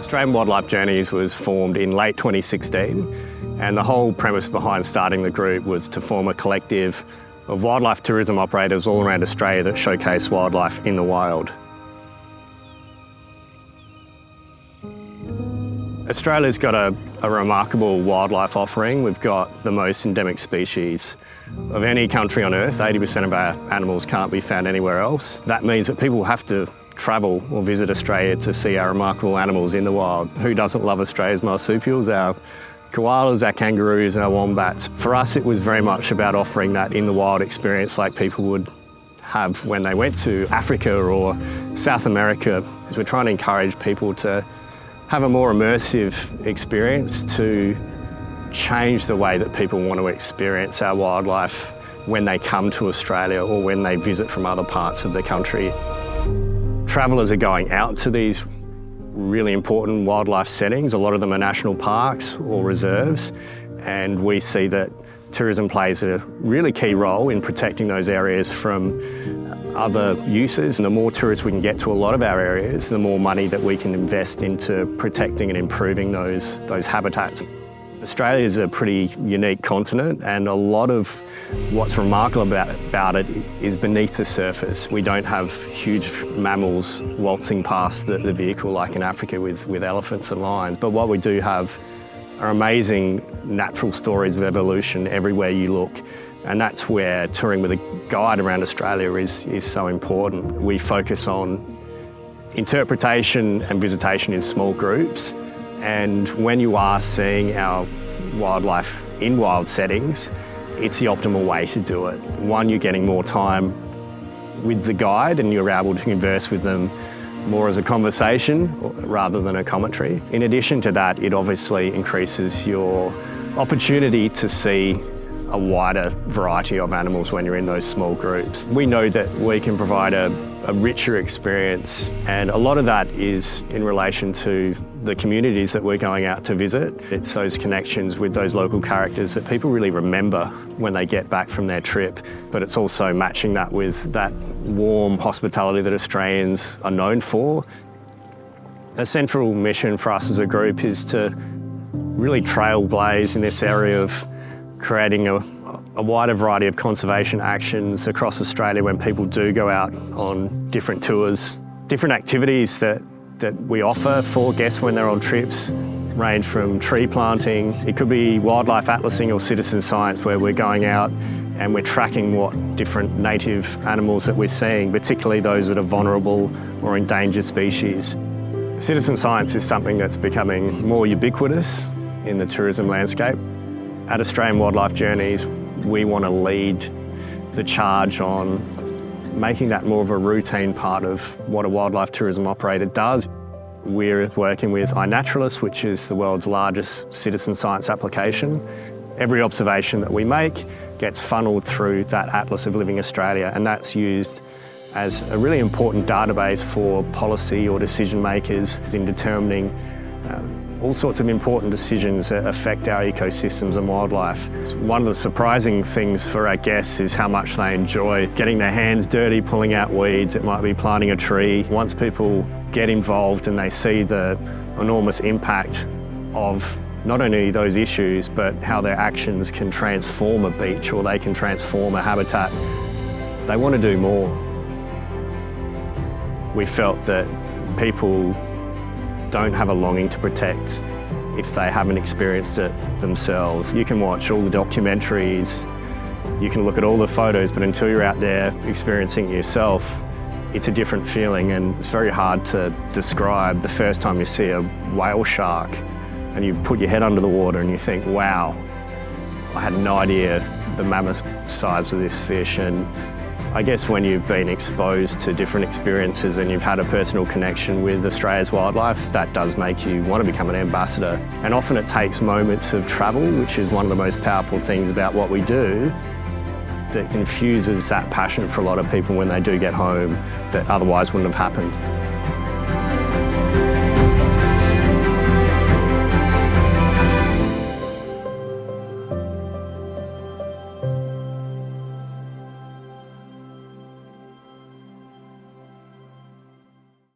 Australian Wildlife Journeys was formed in late 2016, and the whole premise behind starting the group was to form a collective of wildlife tourism operators all around Australia that showcase wildlife in the wild. Australia's got a remarkable wildlife offering. We've got the most endemic species of any country on Earth. 80% of our animals can't be found anywhere else. That means that people have to travel or visit Australia to see our remarkable animals in the wild. Who doesn't love Australia's marsupials, our koalas, our kangaroos, our wombats? For us, it was very much about offering that in the wild experience like people would have when they went to Africa or South America, because we're trying to encourage people to have a more immersive experience, to change the way that people want to experience our wildlife when they come to Australia or when they visit from other parts of the country. Travellers are going out to these really important wildlife settings. A lot of them are national parks or reserves, and we see that tourism plays a really key role in protecting those areas from other uses. And the more tourists we can get to a lot of our areas, the more money that we can invest into protecting and improving those habitats. Australia is a pretty unique continent, and a lot of what's remarkable about it is beneath the surface. We don't have huge mammals waltzing past the vehicle like in Africa with elephants and lions, but what we do have are amazing natural stories of evolution everywhere you look, and that's where touring with a guide around Australia is so important. We focus on interpretation and visitation in small groups. And when you are seeing our wildlife in wild settings, it's the optimal way to do it. One, you're getting more time with the guide and you're able to converse with them more as a conversation rather than a commentary. In addition to that, it obviously increases your opportunity to see a wider variety of animals when you're in those small groups. We know that we can provide a richer experience, and a lot of that is in relation to the communities that we're going out to visit. It's those connections with those local characters that people really remember when they get back from their trip, but it's also matching that with that warm hospitality that Australians are known for. A central mission for us as a group is to really trailblaze in this area of creating a wider variety of conservation actions across Australia when people do go out on different tours. Different activities that we offer for guests when they're on trips range from tree planting. It could be wildlife atlasing or citizen science, where we're going out and we're tracking what different native animals that we're seeing, particularly those that are vulnerable or endangered species. Citizen science is something that's becoming more ubiquitous in the tourism landscape. At Australian Wildlife Journeys, we want to lead the charge on making that more of a routine part of what a wildlife tourism operator does. We're working with iNaturalist, which is the world's largest citizen science application. Every observation that we make gets funneled through that Atlas of Living Australia, and that's used as a really important database for policy or decision makers in determining all sorts of important decisions that affect our ecosystems and wildlife. One of the surprising things for our guests is how much they enjoy getting their hands dirty, pulling out weeds. It might be planting a tree. Once people get involved and they see the enormous impact of not only those issues, but how their actions can transform a beach or they can transform a habitat, they want to do more. We felt that people don't have a longing to protect if they haven't experienced it themselves. You can watch all the documentaries, you can look at all the photos, but until you're out there experiencing it yourself, it's a different feeling, and it's very hard to describe the first time you see a whale shark and you put your head under the water and you think, wow, I had no idea the mammoth size of this fish. And I guess when you've been exposed to different experiences and you've had a personal connection with Australia's wildlife, that does make you want to become an ambassador. And often it takes moments of travel, which is one of the most powerful things about what we do, that infuses that passion for a lot of people when they do get home that otherwise wouldn't have happened.